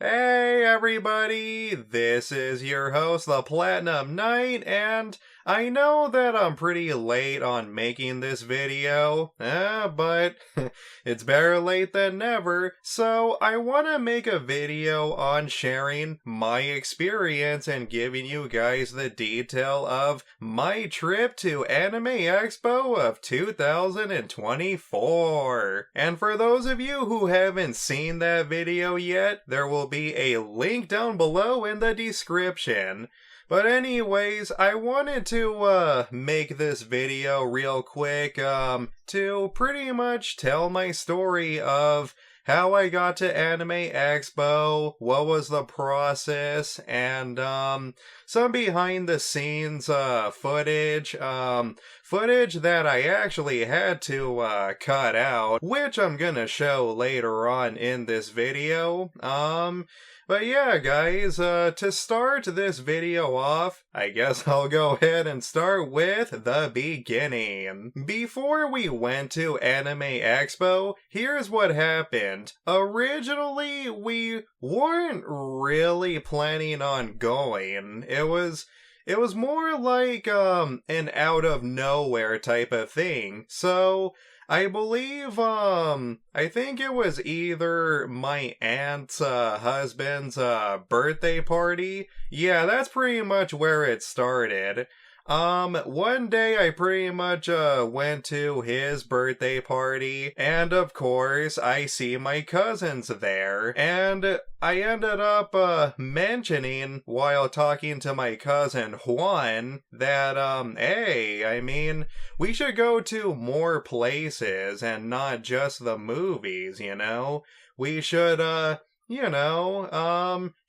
Hey everybody, this is your host, the Platinum Knight, and I know that I'm pretty late on making this video, but it's better late than never, so I want to make a video on sharing my experience and giving you guys the detail of my trip to Anime Expo of 2024. And for those of you who haven't seen that video yet, there will be a link down below in the description. But anyways, I wanted to make this video real quick to pretty much tell my story of how I got to Anime Expo, what was the process, and some behind the scenes footage, footage that I actually had to cut out, which I'm gonna show later on in this video. But yeah, guys, to start this video off, I guess I'll go ahead and start with the beginning. Before we went to Anime Expo, here's what happened. Originally, we weren't really planning on going. It was more like, an out of nowhere type of thing. So, I believe, I think it was either my aunt's husband's birthday party. Yeah, that's pretty much where it started. One day I pretty much went to his birthday party, and of course I see my cousins there, and I ended up mentioning while talking to my cousin Juan that hey, I mean, we should go to more places and not just the movies, you know? We should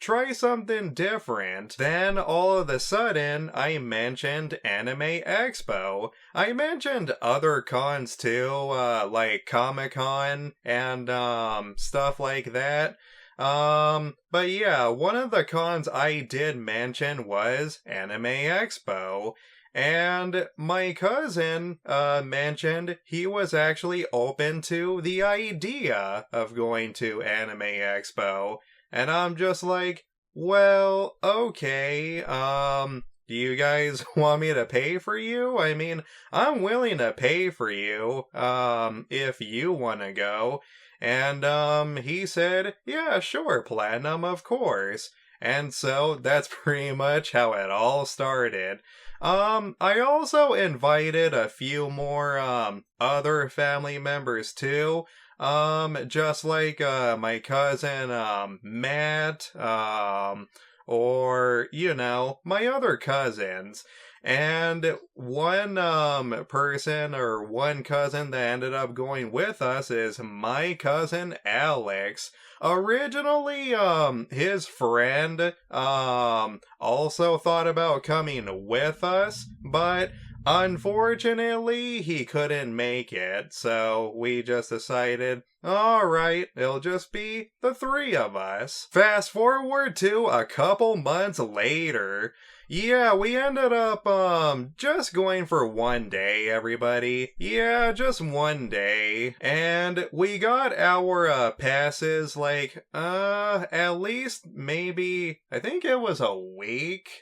try something different. Then all of a sudden, I mentioned Anime Expo. I mentioned other cons too, like Comic-Con and, stuff like that. But yeah, one of the cons I did mention was Anime Expo. And my cousin mentioned he was actually open to the idea of going to Anime Expo. And I'm just like, well, okay, do you guys want me to pay for you? I mean, I'm willing to pay for you, if you want to go. And he said, yeah, sure, Platinum, of course. And so that's pretty much how it all started. I also invited a few more, other family members too. Just like, my cousin, Matt, or, my other cousins. And one, person or one cousin that ended up going with us is my cousin Alex. Originally, his friend, also thought about coming with us, but unfortunately, he couldn't make it, so we just decided, alright, it'll just be the three of us. Fast forward to a couple months later. Yeah, we ended up, just going for one day, everybody. Yeah, just one day. And we got our, passes, like, at least maybe, I think it was a week,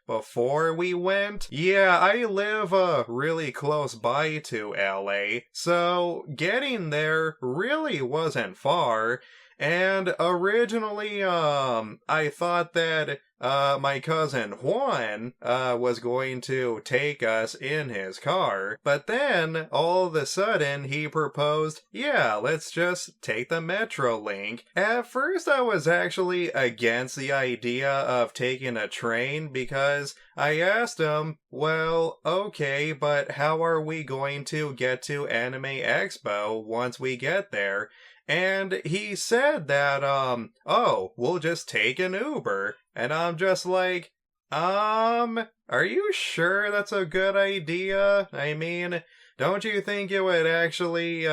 before we went. Yeah, I live, really close by to LA, so getting there really wasn't far. And originally, I thought that, my cousin Juan, was going to take us in his car. But then, all of a sudden, he proposed, yeah, let's just take the Metro link. At first, I was actually against the idea of taking a train because I asked him, well, okay, but how are we going to get to Anime Expo once we get there? And he said that, oh, we'll just take an Uber. And I'm just like, are you sure that's a good idea? I mean, don't you think it would actually,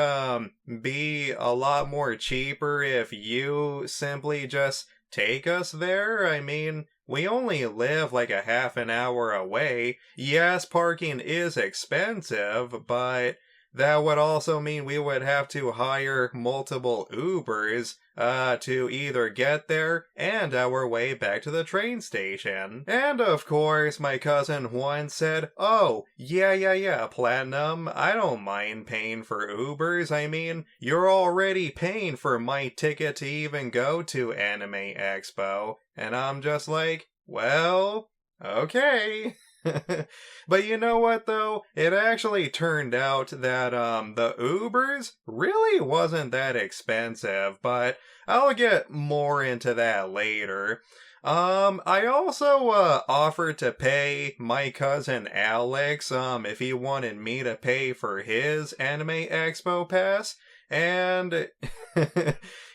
be a lot more cheaper if you simply just take us there? I mean, we only live like a half an hour away. Yes, parking is expensive, but that would also mean we would have to hire multiple Ubers to either get there and our way back to the train station. And of course, my cousin Juan said, "Oh, yeah, Platinum, I don't mind paying for Ubers. I mean, you're already paying for my ticket to even go to Anime Expo." And I'm just like, well, okay. But you know what though? It actually turned out that the Ubers really wasn't that expensive, but I'll get more into that later. I also offered to pay my cousin Alex if he wanted me to pay for his Anime Expo pass. And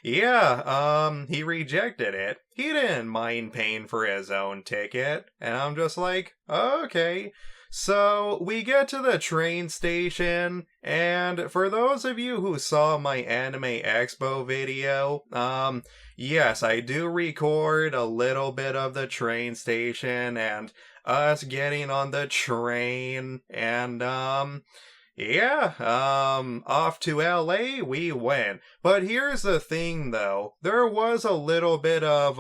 yeah, he rejected it. He didn't mind paying for his own ticket. And I'm just like, okay. So we get to the train station, and for those of you who saw my Anime Expo video, yes, I do record a little bit of the train station and us getting on the train, and yeah, off to LA we went. But here's the thing though, there was a little bit of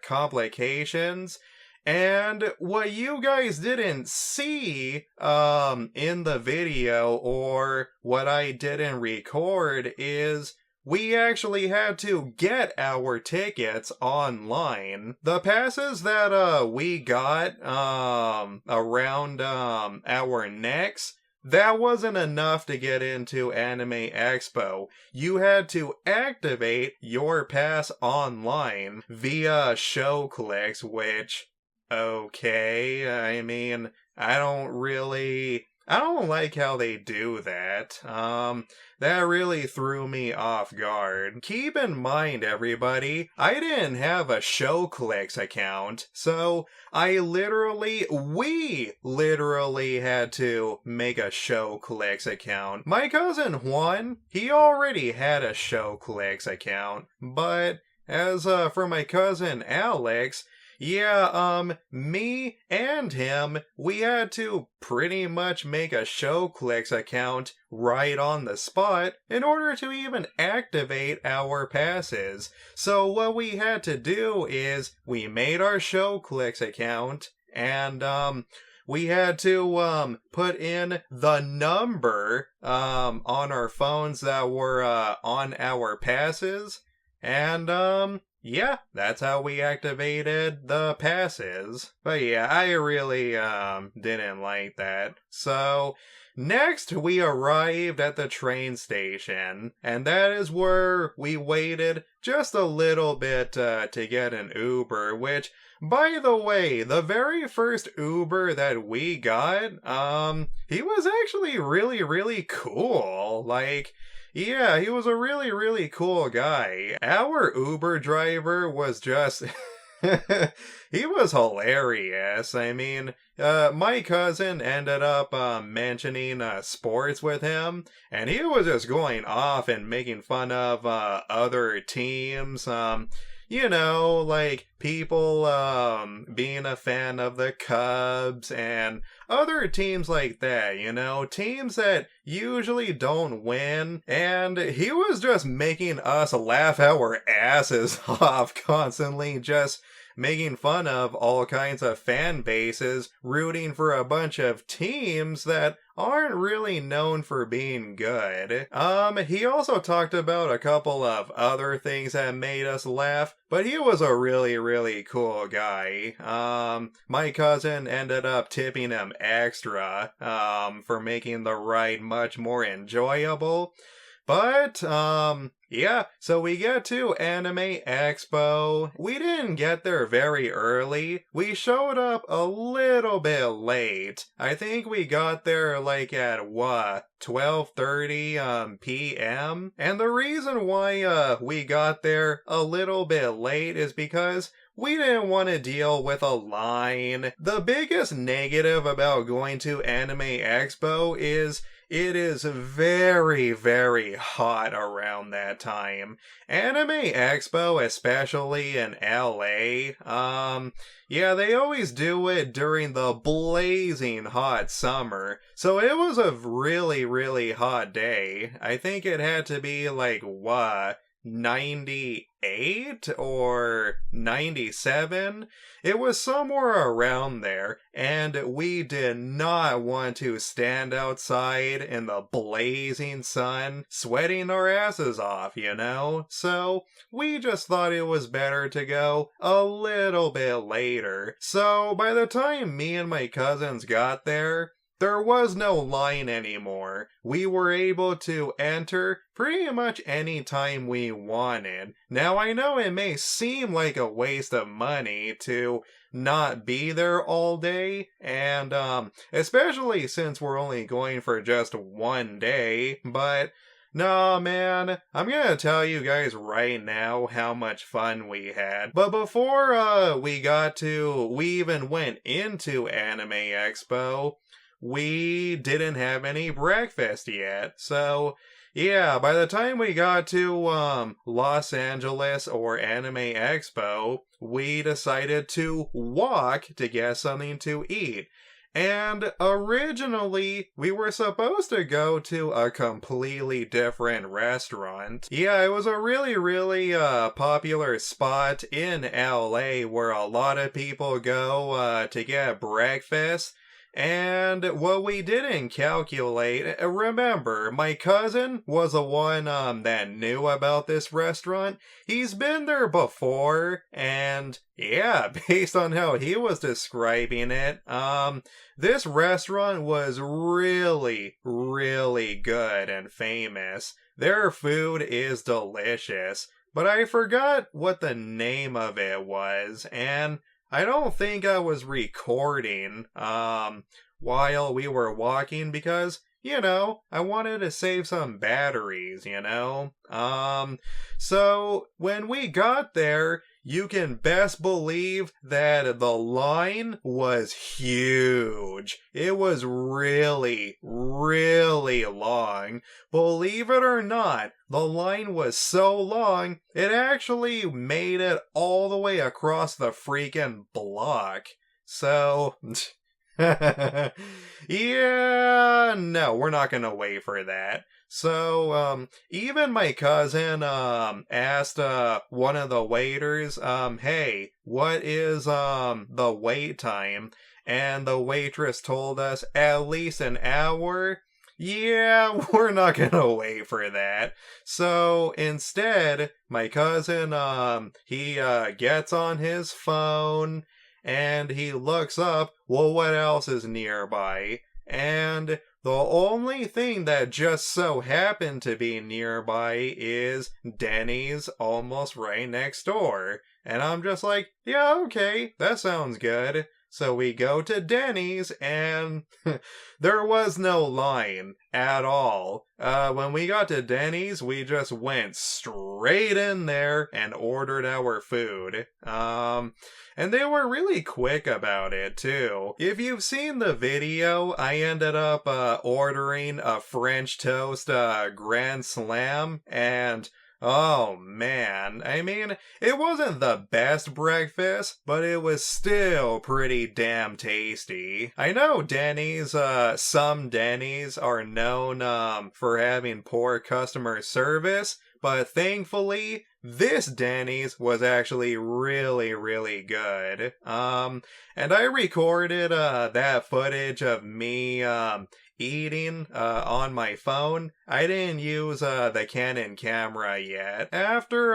complications. And what you guys didn't see in the video, or what I didn't record, is we actually had to get our tickets online. The passes that we got around our necks, that wasn't enough to get into Anime Expo. You had to activate your pass online via show clicks, which, okay, I mean, I don't like how they do that. That really threw me off guard. Keep in mind, everybody, I didn't have a ShowClicks account, so we literally had to make a ShowClicks account. My cousin Juan, he already had a ShowClicks account, but as for my cousin Alex, yeah, me and him, we had to pretty much make a ShowClicks account right on the spot in order to even activate our passes. So what we had to do is we made our ShowClicks account, and we had to put in the number on our phones that were on our passes, and yeah, that's how we activated the passes. But yeah, I really didn't like that. So next we arrived at the train station, and that is where we waited just a little bit to get an Uber, which, by the way, the very first Uber that we got, he was actually really cool. Like, yeah, he was a really cool guy. Our Uber driver was just... he was hilarious. I mean, my cousin ended up mentioning sports with him, and he was just going off and making fun of other teams. You know, like people being a fan of the Cubs and other teams like that, you know, teams that usually don't win. And he was just making us laugh our asses off constantly, just making fun of all kinds of fan bases rooting for a bunch of teams that aren't really known for being good. He also talked about a couple of other things that made us laugh, but he was a really cool guy. My cousin ended up tipping him extra, for making the ride much more enjoyable. But, yeah, so we get to Anime Expo. We didn't get there very early. We showed up a little bit late. I think we got there like at, 12:30 p.m.? And the reason why we got there a little bit late is because we didn't want to deal with a line. The biggest negative about going to Anime Expo is It is very, very hot around that time. Anime Expo, especially in LA, yeah, they always do it during the blazing hot summer. So it was a really, really hot day. I think it had to be like, what, 98 or 97? It was somewhere around there, and we did not want to stand outside in the blazing sun, sweating our asses off, you know? So we just thought it was better to go a little bit later. So by the time me and my cousins got there was no line anymore. We were able to enter pretty much any time we wanted. Now I know it may seem like a waste of money to not be there all day, and especially since we're only going for just one day, but no, man, I'm gonna tell you guys right now how much fun we had. But before we even went into Anime Expo, we didn't have any breakfast yet. So, yeah, by the time we got to Los Angeles or Anime Expo, we decided to walk to get something to eat. And originally, we were supposed to go to a completely different restaurant. Yeah, it was a really, really popular spot in LA where a lot of people go to get breakfast. And what we didn't calculate, remember, my cousin was the one that knew about this restaurant. He's been there before, and yeah, based on how he was describing it, this restaurant was really, really good and famous. Their food is delicious, but I forgot what the name of it was, and I don't think I was recording while we were walking because, you know, I wanted to save some batteries, you know? So when we got there, you can best believe that the line was huge. It was really, really long. Believe it or not, the line was so long, it actually made it all the way across the freaking block. So, yeah, no, we're not gonna wait for that. So, even my cousin, asked, one of the waiters, hey, what is, the wait time? And the waitress told us at least an hour. Yeah, we're not gonna wait for that. So, instead, my cousin, he, gets on his phone, and he looks up, well, what else is nearby? And the only thing that just so happened to be nearby is Denny's almost right next door. And I'm just like, yeah, okay, that sounds good. So we go to Denny's, and there was no line at all. When we got to Denny's, we just went straight in there and ordered our food. And they were really quick about it, too. If you've seen the video, I ended up ordering a French toast Grand Slam, and oh man, I mean, it wasn't the best breakfast, but it was still pretty damn tasty. I know Denny's, some Denny's are known for having poor customer service, but thankfully, this Denny's was actually really, really good. And I recorded that footage of me eating on my phone. I didn't use the Canon camera yet. After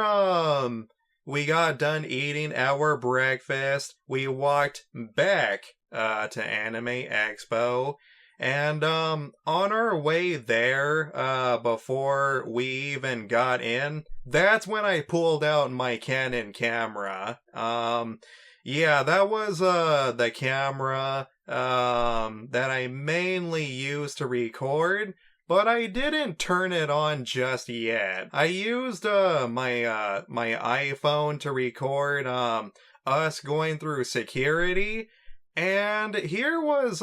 we got done eating our breakfast, we walked back to Anime Expo. And on our way there, before we even got in, that's when I pulled out my Canon camera. Yeah, that was the camera that I mainly used to record, but I didn't turn it on just yet. I used my iPhone to record us going through security, and here was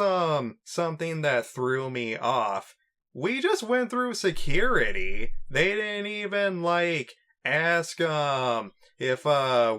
something that threw me off. we just went through security. They didn't even, like, ask, if,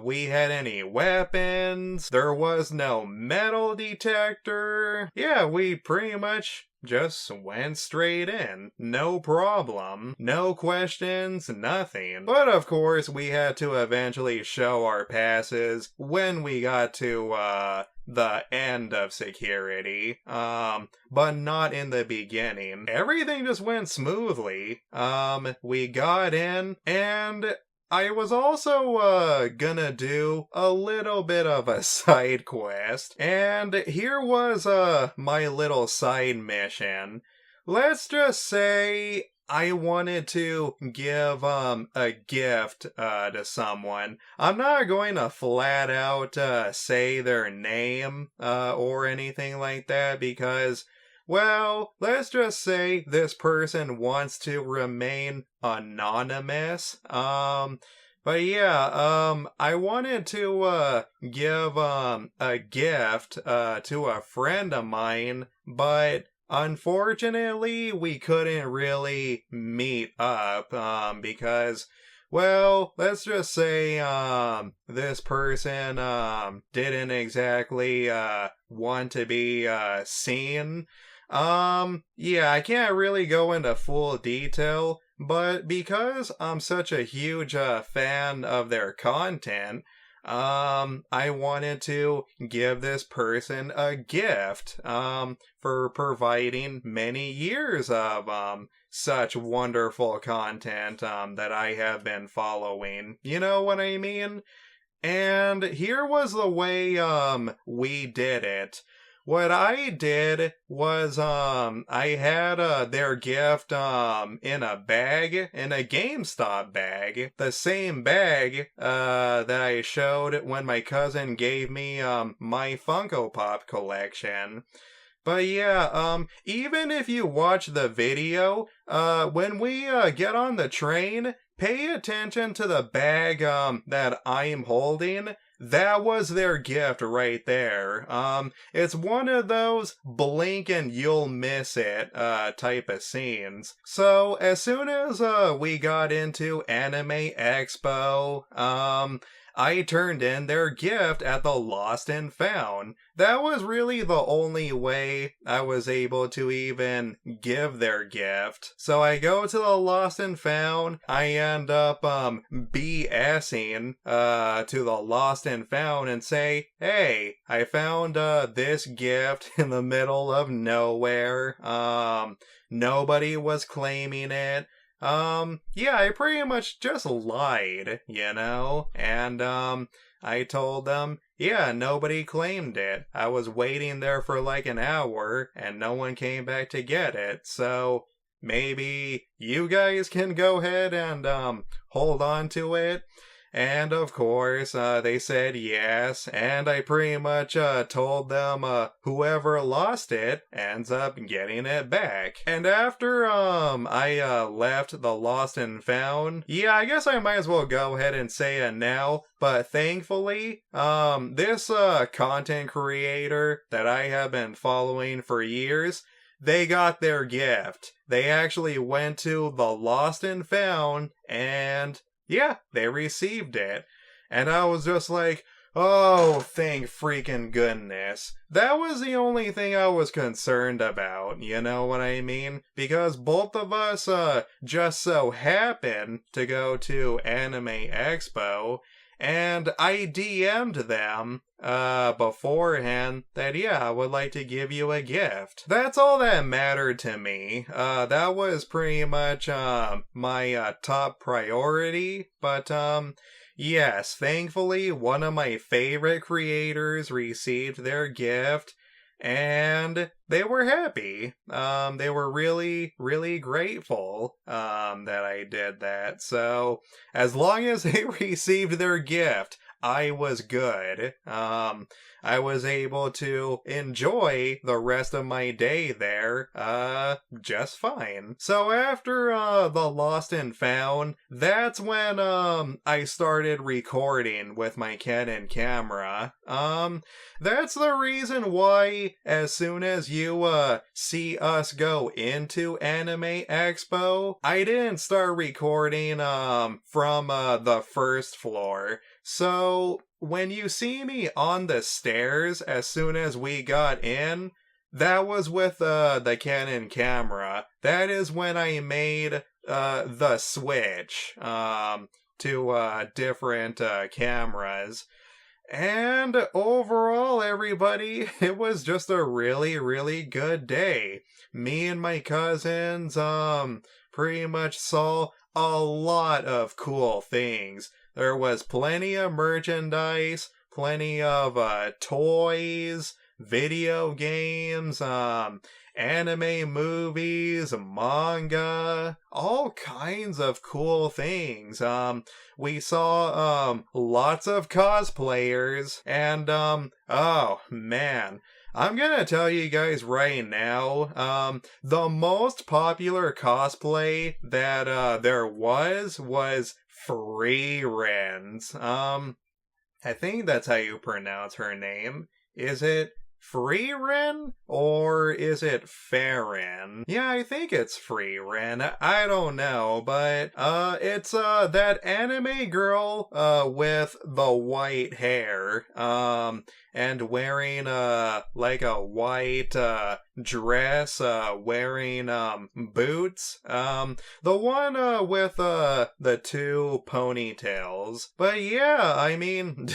we had any weapons. There was no metal detector. Yeah, we pretty much just went straight in. No problem. No questions, nothing. But of course, we had to eventually show our passes when we got to, the end of security, but not in the beginning. Everything just went smoothly. We got in, and I was also, gonna do a little bit of a side quest, and here was, my little side mission. Let's just say I wanted to give, a gift, to someone. I'm not going to flat out, say their name, or anything like that because, well, let's just say this person wants to remain anonymous. But yeah, I wanted to, give, a gift, to a friend of mine, but unfortunately, we couldn't really meet up, because, well, let's just say, this person, didn't exactly, want to be, seen. Yeah, I can't really go into full detail, but because I'm such a huge, fan of their content, I wanted to give this person a gift, for providing many years of, such wonderful content, that I have been following. You know what I mean? And here was the way, we did it. What I did was, I had, their gift, in a bag, in a GameStop bag. The same bag, that I showed when my cousin gave me, my Funko Pop collection. But yeah, even if you watch the video, when we, get on the train, pay attention to the bag, that I'm holding. That was their gift right there. It's one of those blink and you'll miss it, type of scenes. So, as soon as, we got into Anime Expo, I turned in their gift at the Lost and Found. That was really the only way I was able to even give their gift. So I go to the Lost and Found, I end up, BSing, to the Lost and Found and say, hey, I found, this gift in the middle of nowhere. Nobody was claiming it. Yeah, I pretty much just lied, you know? And, I told them, yeah, nobody claimed it. I was waiting there for like an hour, and no one came back to get it, so maybe you guys can go ahead and, hold on to it. And of course, they said yes, and I pretty much, told them, whoever lost it ends up getting it back. And after, I, left the Lost and Found, yeah, I guess I might as well go ahead and say it now, but thankfully, this, content creator that I have been following for years, they got their gift. They actually went to the Lost and Found, and yeah, they received it. And I was just like, oh, thank freaking goodness. That was the only thing I was concerned about, you know what I mean? Because both of us, just so happened to go to Anime Expo, and I DM'd them, beforehand that, yeah, I would like to give you a gift. That's all that mattered to me. That was pretty much, my, top priority, but, yes, thankfully, one of my favorite creators received their gift, and they were happy. They were really, really grateful, that I did that. So, as long as they received their gift, I was good. I was able to enjoy the rest of my day there, just fine. So after, the Lost and Found, that's when, I started recording with my Canon camera. That's the reason why, as soon as you, see us go into Anime Expo, I didn't start recording, from, the first floor. So, when you see me on the stairs as soon as we got in, that was with the Canon camera. That is when I made the switch to different cameras. And overall, everybody, it was just a really, really good day. Me and my cousins pretty much saw a lot of cool things. There was plenty of merchandise, plenty of toys, video games, anime movies, manga, all kinds of cool things. We saw lots of cosplayers, and oh man. I'm gonna tell you guys right now, the most popular cosplay that there was Free Ren's. I think that's how you pronounce her name. Is it Free Ren? Or is it Farron? Yeah, I think it's Free Ren. I don't know, but it's that anime girl with the white hair and wearing like a white dress, wearing boots. The one with the two ponytails. But yeah, I mean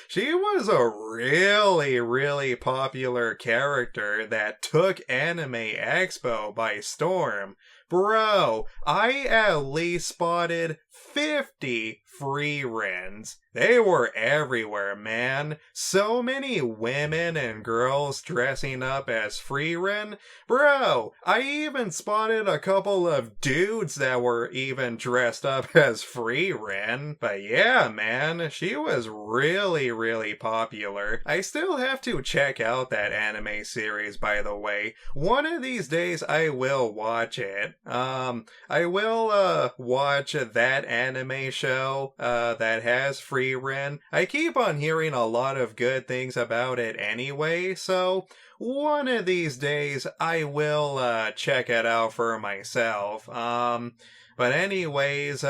she was a really, really popular character that took Anime Expo by storm. Bro, I at least spotted 50 free Rens. They were everywhere, man. So many women and girls dressing up as free Ren. Bro, I even spotted a couple of dudes that were even dressed up as free Ren. But yeah, man, she was really, really popular. I still have to check out that anime series, by the way. One of these days I will watch it. I will watch that anime show that has free Ren. I keep on hearing a lot of good things about it anyway, so one of these days I will check it out for myself. But anyways,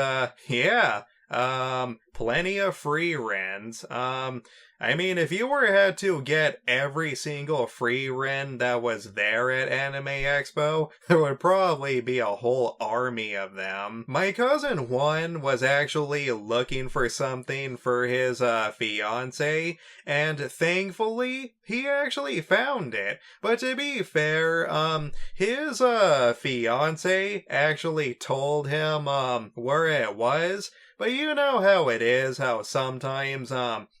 yeah. Plenty of free Rens. I mean, if you were had to get every single free Ren that was there at Anime Expo, there would probably be a whole army of them. My cousin Juan was actually looking for something for his fiance, and thankfully, he actually found it. But to be fair, his fiance actually told him where it was. But you know how it is, how sometimes,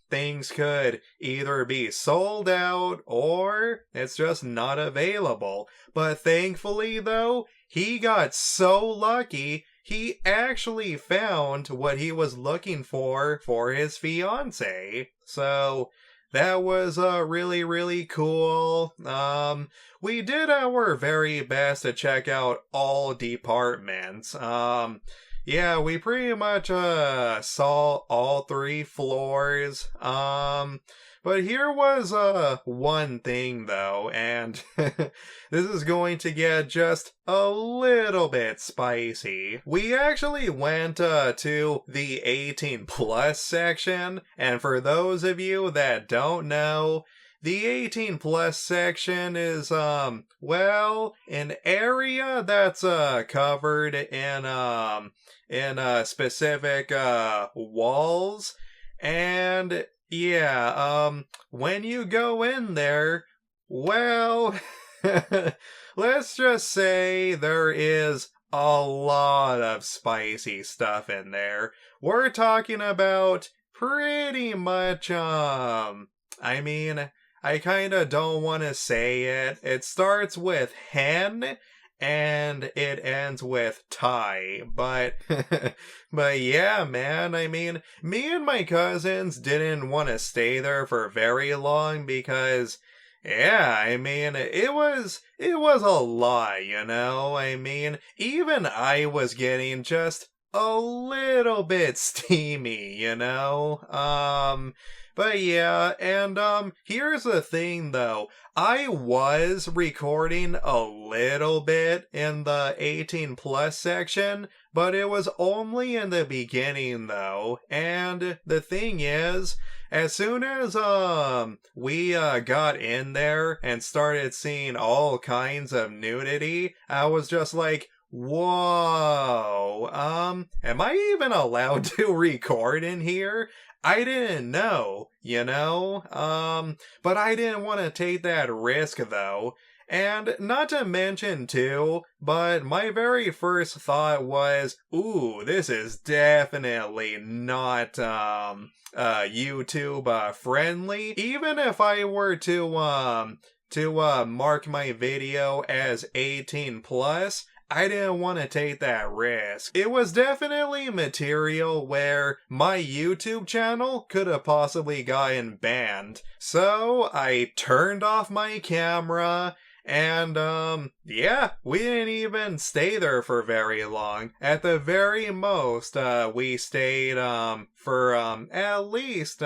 things could either be sold out or it's just not available. But thankfully, though, he got so lucky, he actually found what he was looking for his fiance. So that was really, really cool. We did our very best to check out all departments. Yeah, we pretty much saw all 3 floors. But here was one thing though, and this is going to get just a little bit spicy. We actually went to the 18 plus section, and for those of you that don't know, the 18 plus section is, well, an area that's covered in specific walls, and yeah, when you go in there, well, let's just say there is a lot of spicy stuff in there. We're talking about pretty much, I mean, I kinda don't want to say it. It starts with hen, and it ends with tie. But but yeah, man, I mean, me and my cousins didn't want to stay there for very long because yeah, I mean, it was a lot, you know? I mean, even I was getting just a little bit steamy, you know? But yeah, and here's the thing though. I was recording a little bit in the 18 plus section, but it was only in the beginning though. And the thing is, as soon as we got in there and started seeing all kinds of nudity, I was just like, whoa, am I even allowed to record in here? I didn't know, you know? But I didn't want to take that risk though. And not to mention too, but my very first thought was, ooh, this is definitely not, YouTube, friendly. Even if I were to mark my video as 18 plus, I didn't want to take that risk. It was definitely material where my YouTube channel could have possibly gotten banned. So I turned off my camera and, yeah, we didn't even stay there for very long. At the very most, we stayed, for, at least,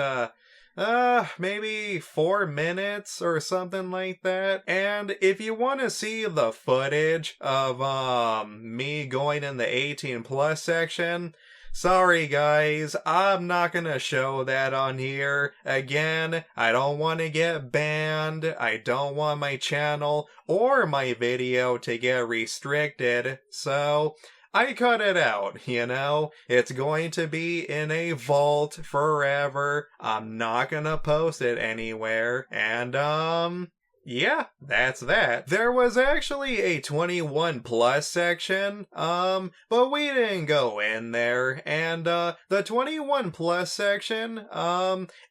maybe 4 minutes or something like that. And if you want to see the footage of, me going in the 18 plus section, sorry guys, I'm not gonna show that on here. Again, I don't want to get banned. I don't want my channel or my video to get restricted. So I cut it out, you know? It's going to be in a vault forever. I'm not gonna post it anywhere. And, yeah, that's that. There was actually a 21 plus section, but we didn't go in there. And, the 21 plus section,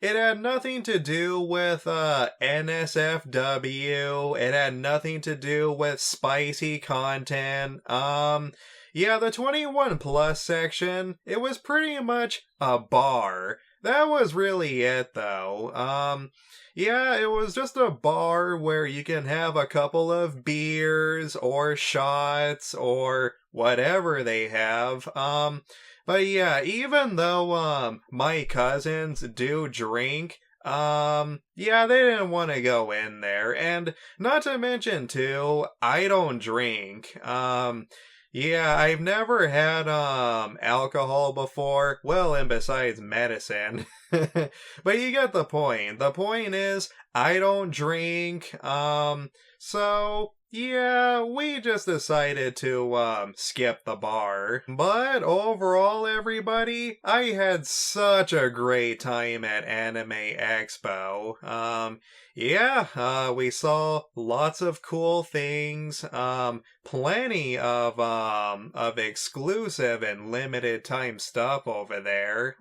it had nothing to do with, NSFW. It had nothing to do with spicy content. Yeah, the 21 plus section, it was pretty much a bar. That was really it, though. Yeah, it was just a bar where you can have a couple of beers or shots or whatever they have. But yeah, even though, my cousins do drink, yeah, they didn't want to go in there. And not to mention, too, I don't drink. Yeah, I've never had, alcohol before. Well, and besides medicine. But you get the point. The point is, I don't drink, so, yeah, we just decided to, skip the bar. But overall, everybody, I had such a great time at Anime Expo. Yeah, we saw lots of cool things, plenty of exclusive and limited time stuff over there.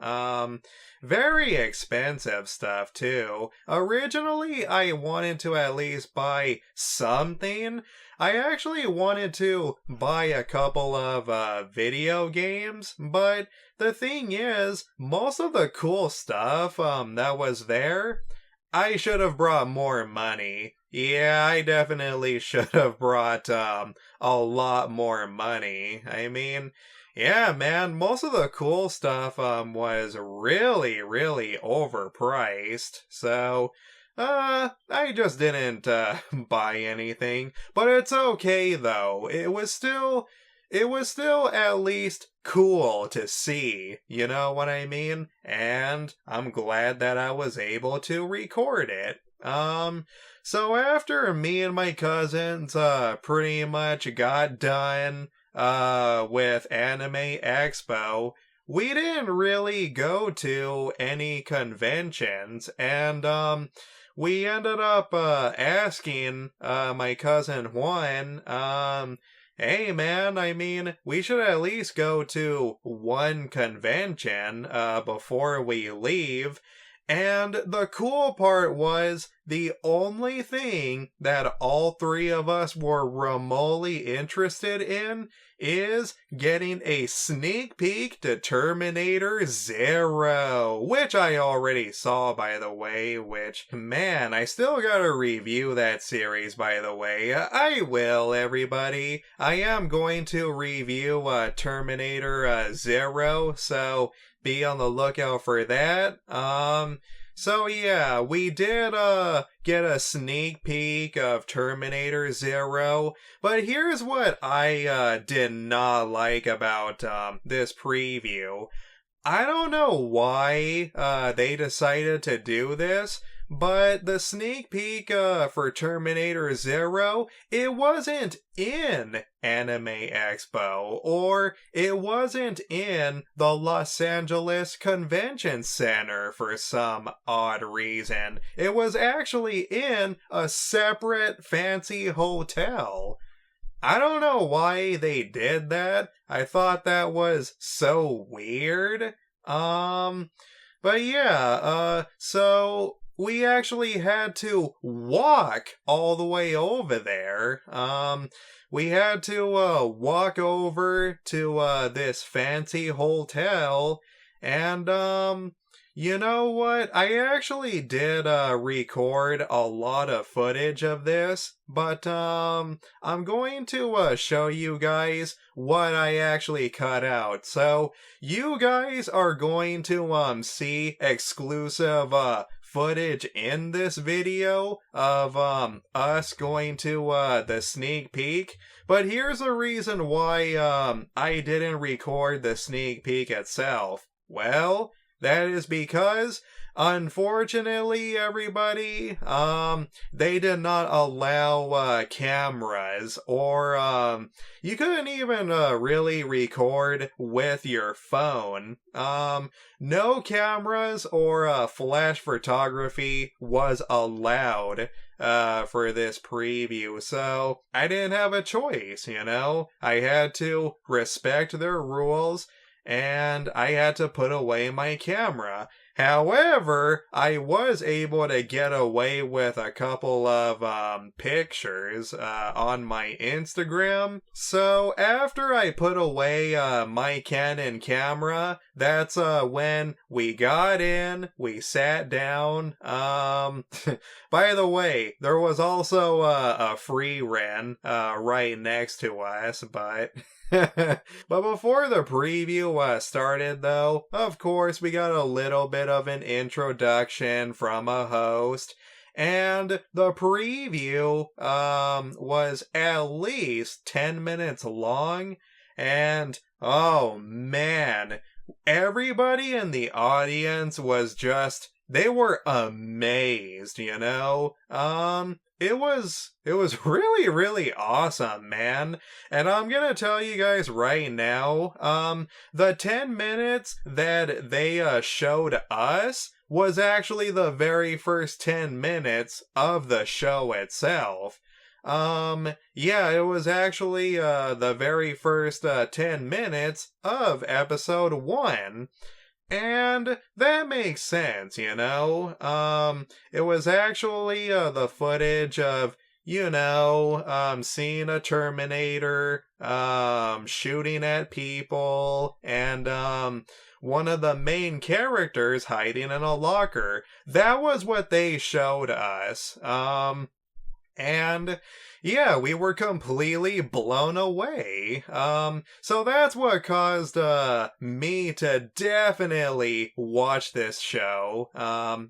Very expensive stuff too. Originally, I wanted to at least buy something. I actually wanted to buy a couple of video games, but the thing is, most of the cool stuff that was there, I should have brought more money. Yeah, I definitely should have brought a lot more money. I mean, yeah, man, most of the cool stuff was really, really overpriced. So, I just didn't buy anything. But it's okay though. It was still at least cool to see, you know what I mean? And I'm glad that I was able to record it. So after me and my cousins, pretty much got done, with Anime Expo, we didn't really go to any conventions, and, we ended up, asking, my cousin Juan, hey man, I mean, we should at least go to one convention, before we leave. And the cool part was the only thing that all three of us were remotely interested in is getting a sneak peek to Terminator Zero, which I already saw, by the way, which, man, I still gotta review that series, by the way. I will, everybody. I am going to review Terminator Zero, so be on the lookout for that. So yeah, we did get a sneak peek of Terminator Zero, but here's what I did not like about this preview. I don't know why they decided to do this, but the sneak peek for Terminator Zero, it wasn't in Anime Expo, or it wasn't in the Los Angeles Convention Center for some odd reason. It was actually in a separate fancy hotel. I don't know why they did that. I thought that was so weird. But yeah, so we actually had to walk all the way over there. We had to walk over to this fancy hotel, and you know what? I actually did record a lot of footage of this, but I'm going to show you guys what I actually cut out. So you guys are going to see exclusive footage in this video of us going to the sneak peek. But here's the reason why I didn't record the sneak peek itself. Well, that is because, unfortunately, everybody, they did not allow cameras, or you couldn't even really record with your phone. No cameras or flash photography was allowed for this preview, so I didn't have a choice, you know? I had to respect their rules, and I had to put away my camera. However, I was able to get away with a couple of pictures on my Instagram. So after I put away my Canon camera, that's when we got in, we sat down. By the way, there was also a free run right next to us, but... But before the preview started, though, of course, we got a little bit of an introduction from a host, and the preview was at least 10 minutes long, and oh man, everybody in the audience was just, they were amazed, you know? It was really, really awesome, man. And I'm gonna tell you guys right now, the 10 minutes that they showed us was actually the very first 10 minutes of the show itself. Yeah, it was actually the very first 10 minutes of episode 1. And that makes sense, you know? It was actually the footage of, you know, seeing a Terminator, shooting at people, and one of the main characters hiding in a locker. That was what they showed us. And yeah, we were completely blown away. So that's what caused me to definitely watch this show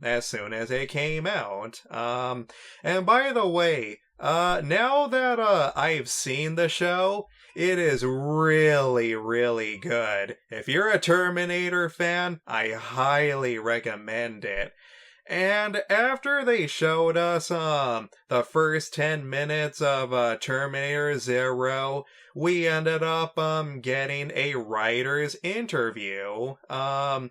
as soon as it came out. And by the way, now that I've seen the show, it is really, really good. If you're a Terminator fan, I highly recommend it. And after they showed us the first 10 minutes of Terminator Zero, we ended up getting a writer's interview. The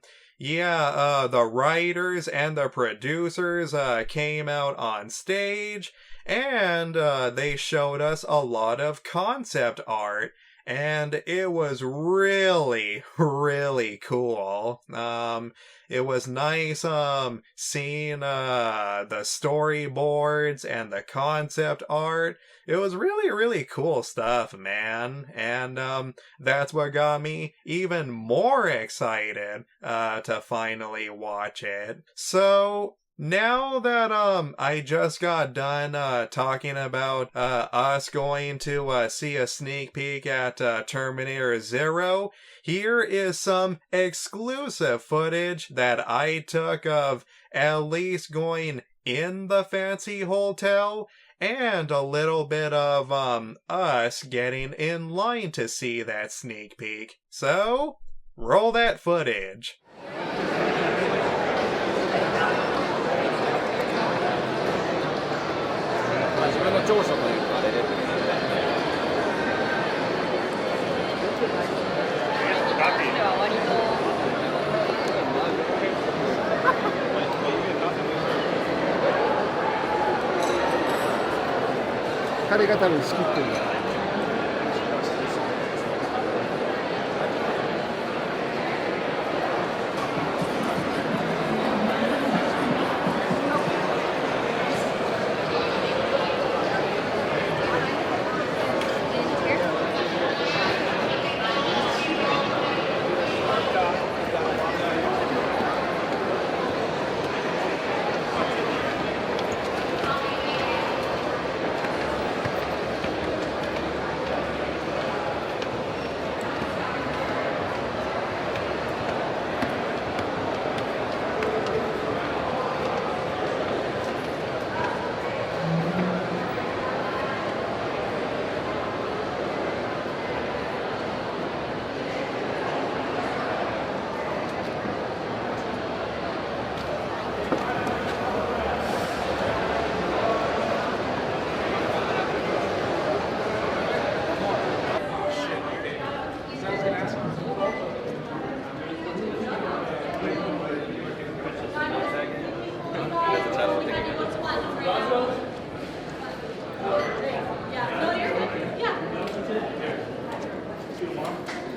writers and the producers came out on stage, and they showed us a lot of concept art. and it was really, really cool. It was nice, seeing, the storyboards and the concept art. It was really, really cool stuff, man. And, that's what got me even more excited, to finally watch it. So, now that I just got done talking about us going to see a sneak peek at Terminator Zero, here is some exclusive footage that I took of at least going in the fancy hotel and a little bit of us getting in line to see that sneak peek. So, roll that footage. 自分の長所というかあれで。彼が多分仕切ってるんだ。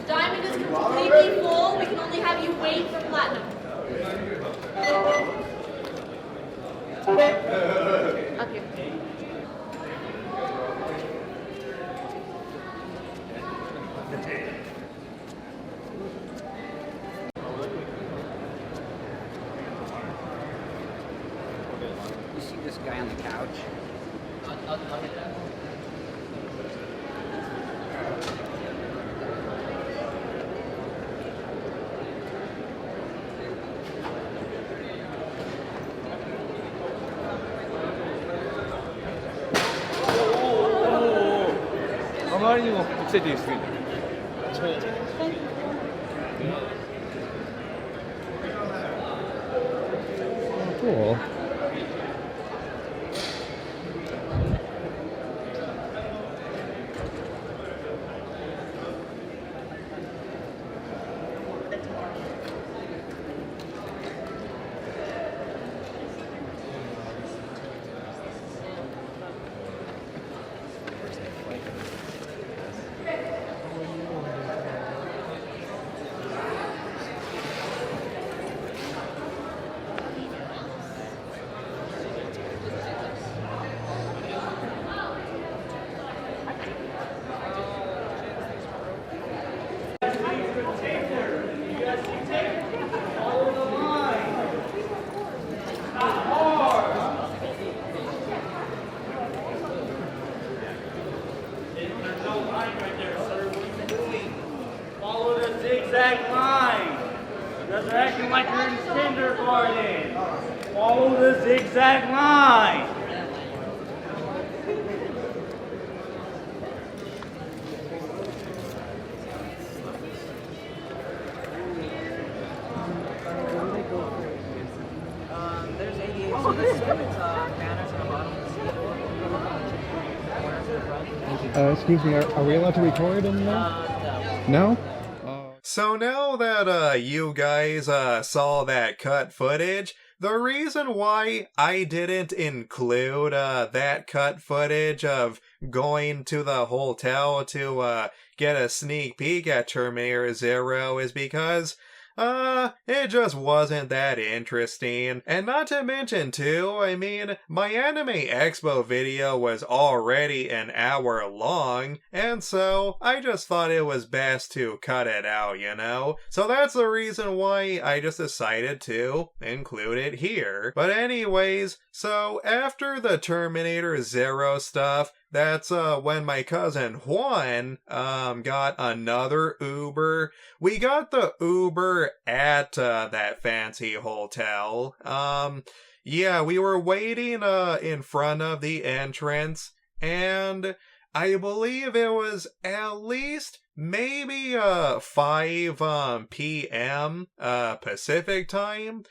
Diamond is completely full. We can only have you wait for platinum. Up here. You see this guy on the couch? I'll get that. Cool. Follow the zigzag line. You guys are acting like you're in kindergarten. Follow the zigzag line. There's 88, so this is banners on the bottom of the seat. Excuse me, are we allowed to record in there? No? So now that you guys saw that cut footage, the reason why I didn't include that cut footage of going to the hotel to get a sneak peek at Terminator Zero is because it just wasn't that interesting. And not to mention too, I mean, my Anime Expo video was already an hour long, and so I just thought it was best to cut it out, you know? So that's the reason why I just decided to include it here. But anyways, so after the Terminator Zero stuff, that's when my cousin Juan got another Uber. We got the Uber at that fancy hotel. Yeah, we were waiting in front of the entrance, and I believe it was at least maybe 5 p.m. Pacific time.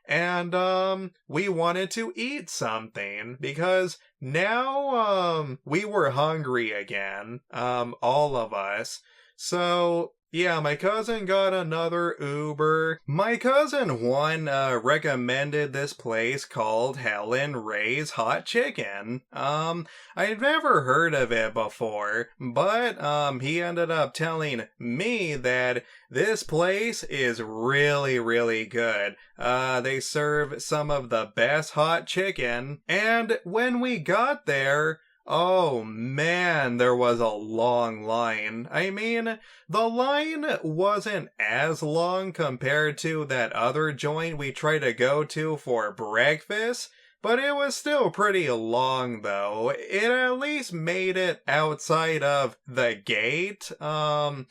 And we wanted to eat something because now we were hungry again, all of us. So yeah, my cousin got another Uber. My cousin Juan recommended this place called Helen Ray's Hot Chicken. I'd never heard of it before, but he ended up telling me that this place is really, really good. They serve some of the best hot chicken, and when we got there, oh man, there was a long line. I mean, the line wasn't as long compared to that other joint we tried to go to for breakfast, but it was still pretty long though. It at least made it outside of the gate, of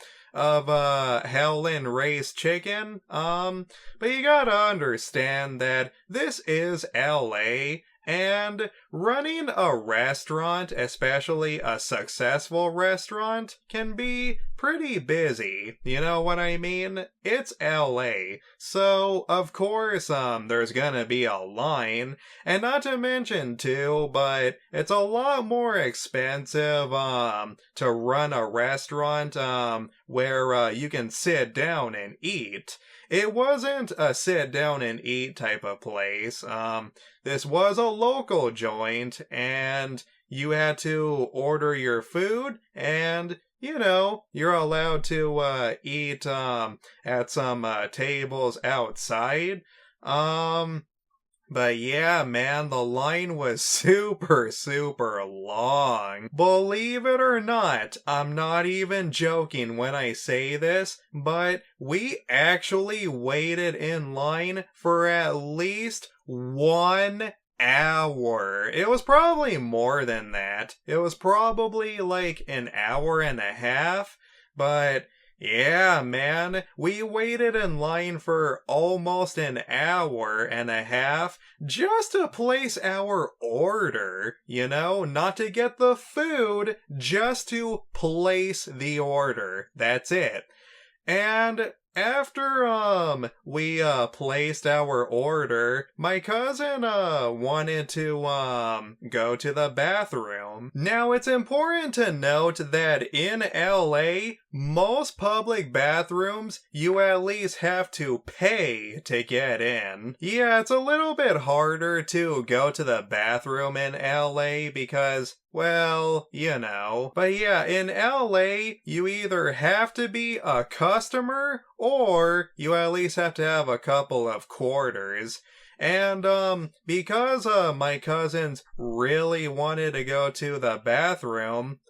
Helen Ray's Chicken. But you gotta understand that this is LA, and running a restaurant, especially a successful restaurant, can be pretty busy. You know what I mean? It's LA. So, of course, there's gonna be a line. And not to mention, too, but it's a lot more expensive, to run a restaurant, where, you can sit down and eat. It wasn't a sit down and eat type of place. This was a local joint, and you had to order your food, and, you know, you're allowed to eat at some tables outside. But yeah, man, the line was super, super long. Believe it or not, I'm not even joking when I say this, but we actually waited in line for at least 1 hour. It was probably more than that. It was probably like an hour and a half, but yeah, man, we waited in line for almost an hour and a half just to place our order, you know, not to get the food, just to place the order. That's it. And after we placed our order, my cousin wanted to go to the bathroom. Now it's important to note that in LA, most public bathrooms you at least have to pay to get in. Yeah, it's a little bit harder to go to the bathroom in LA because, well, you know. But yeah, in LA, you either have to be a customer or you at least have to have a couple of quarters. And because my cousins really wanted to go to the bathroom,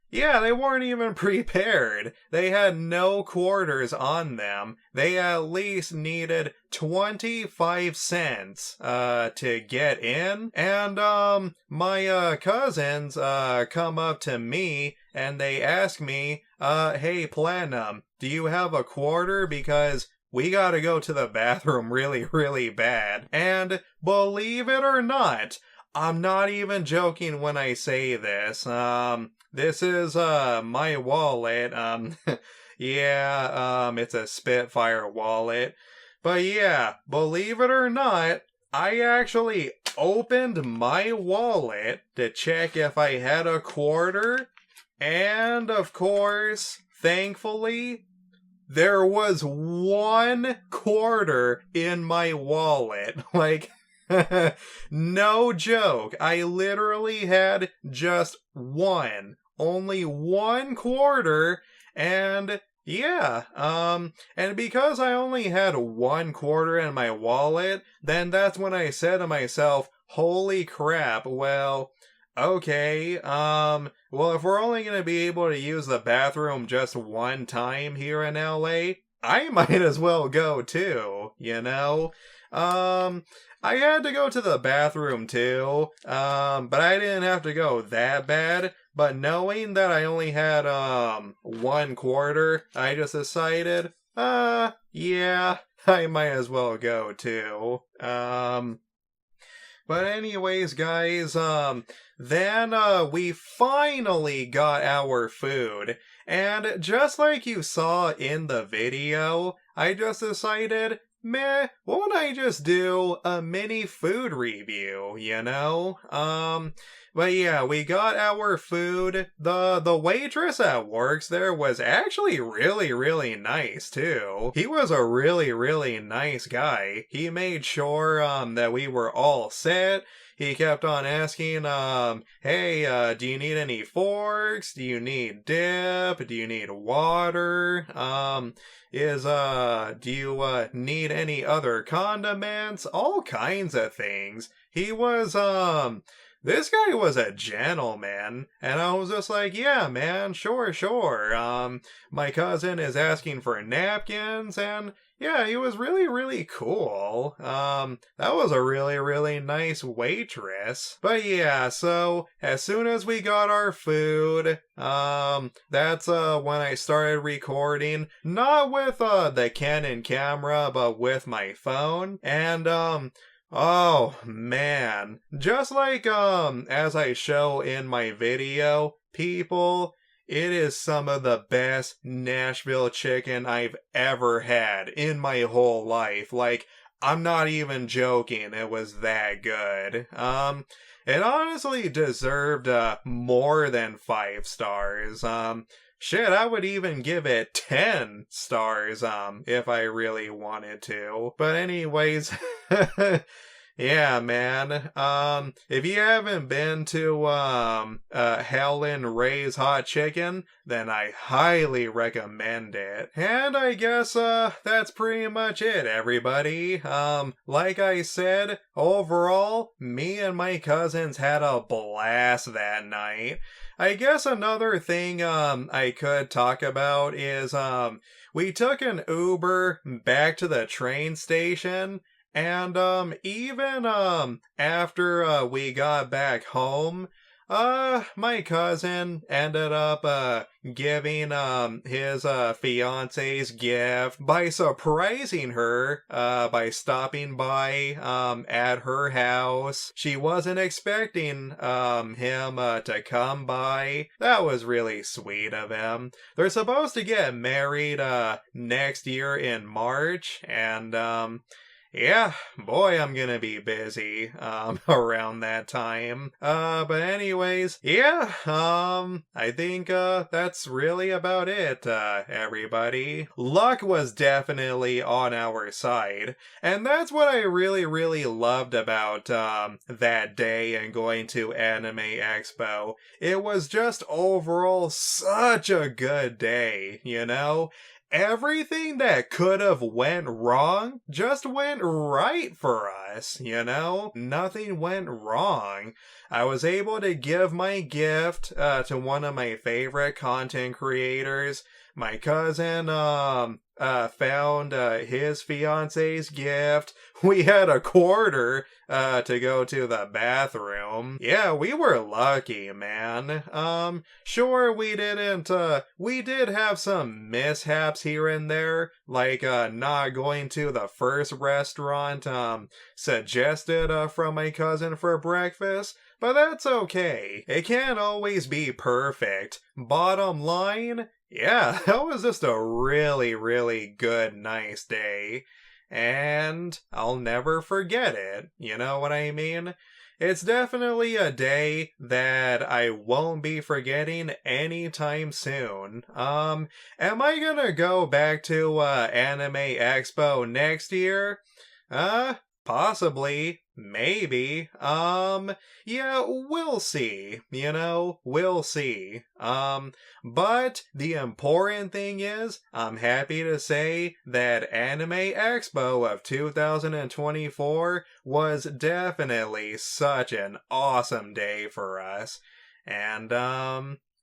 yeah, they weren't even prepared. They had no quarters on them. They at least needed 25 cents to get in. And my cousins come up to me and they ask me, hey Platinum, do you have a quarter? Because we gotta go to the bathroom really, really bad. And believe it or not, I'm not even joking when I say this. This is my wallet. Yeah, it's a Spitfire wallet. But yeah, believe it or not, I actually opened my wallet to check if I had a quarter. And of course, thankfully, there was 1 quarter in my wallet. Like, no joke. I literally had just one only 1 quarter, and yeah, and because I only had 1 quarter in my wallet, then that's when I said to myself, holy crap, well, okay, well, if we're only gonna be able to use the bathroom just one time here in LA, I might as well go too, you know? I had to go to the bathroom too, but I didn't have to go that bad. But knowing that I only had, 1 quarter, I just decided, yeah, I might as well go too. But anyways, guys, then, we finally got our food. And just like you saw in the video, I just decided, meh, won't I just do a mini food review, you know? But yeah, we got our food. The waitress at Works there was actually really, really nice too. He was a really, really nice guy. He made sure that we were all set. He kept on asking, hey, do you need any forks? Do you need dip? Do you need water? Do you need any other condiments? All kinds of things. He was, this guy was a gentleman, and I was just like, yeah, man, sure. My cousin is asking for napkins, and yeah, he was really, really cool. That was a really, really nice waitress. But yeah, so as soon as we got our food, that's when I started recording, not with the Canon camera, but with my phone, and oh man, just like as I show in my video, people, it is some of the best Nashville chicken I've ever had in my whole life. Like, I'm not even joking, it was that good. It honestly deserved more than 5 stars. Shit, I would even give it 10 stars, if I really wanted to. But anyways, yeah, man. If you haven't been to, Helen Ray's Hot Chicken, then I highly recommend it. And I guess, that's pretty much it, everybody. Like I said, overall, me and my cousins had a blast that night. I guess another thing, I could talk about is, we took an Uber back to the train station. And, even, after, we got back home, my cousin ended up, giving, his, fiance's gift by surprising her, by stopping by, at her house. She wasn't expecting, him, to come by. That was really sweet of him. They're supposed to get married, next year in March, and, yeah, boy, I'm gonna be busy, around that time. But anyways, yeah, I think, that's really about it, everybody. Luck was definitely on our side, and that's what I really, really loved about, that day and going to Anime Expo. It was just overall such a good day, you know? Everything that could have went wrong just went right for us, you know? Nothing went wrong. I was able to give my gift to one of my favorite content creators. My cousin found his fiance's gift. We had a quarter to go to the bathroom. Yeah, we were lucky, man. Sure, we did have some mishaps here and there, like not going to the first restaurant suggested from my cousin for breakfast. But that's okay. It can't always be perfect. Bottom line, yeah, that was just a really, really good, nice day. And I'll never forget it. You know what I mean? It's definitely a day that I won't be forgetting anytime soon. Am I gonna go back to Anime Expo next year? Possibly, maybe, yeah, we'll see, we'll see. But the important thing is, I'm happy to say that Anime Expo of 2024 was definitely such an awesome day for us. And,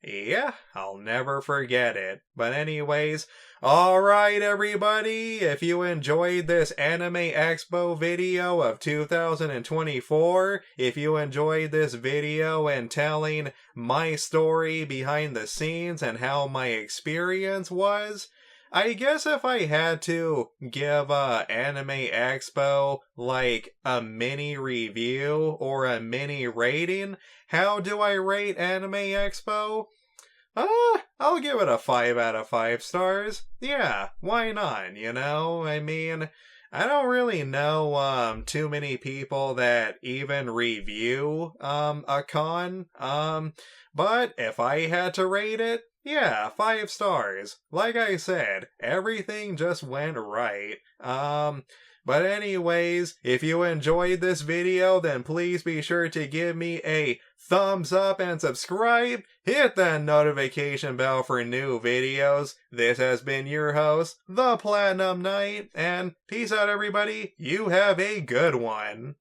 yeah, I'll never forget it. But anyways, alright everybody, if you enjoyed this Anime Expo video of 2024, if you enjoyed this video and telling my story behind the scenes and how my experience was, I guess if I had to give Anime Expo like a mini review or a mini rating, how do I rate Anime Expo? I'll give it a 5 out of 5 stars. Yeah, why not, I mean, I don't really know too many people that even review a con. But if I had to rate it, yeah, 5 stars. Like I said, everything just went right. But anyways, if you enjoyed this video, then please be sure to give me a thumbs up and subscribe. Hit that notification bell for new videos. This has been your host, The Platinum Knight, and peace out everybody. You have a good one.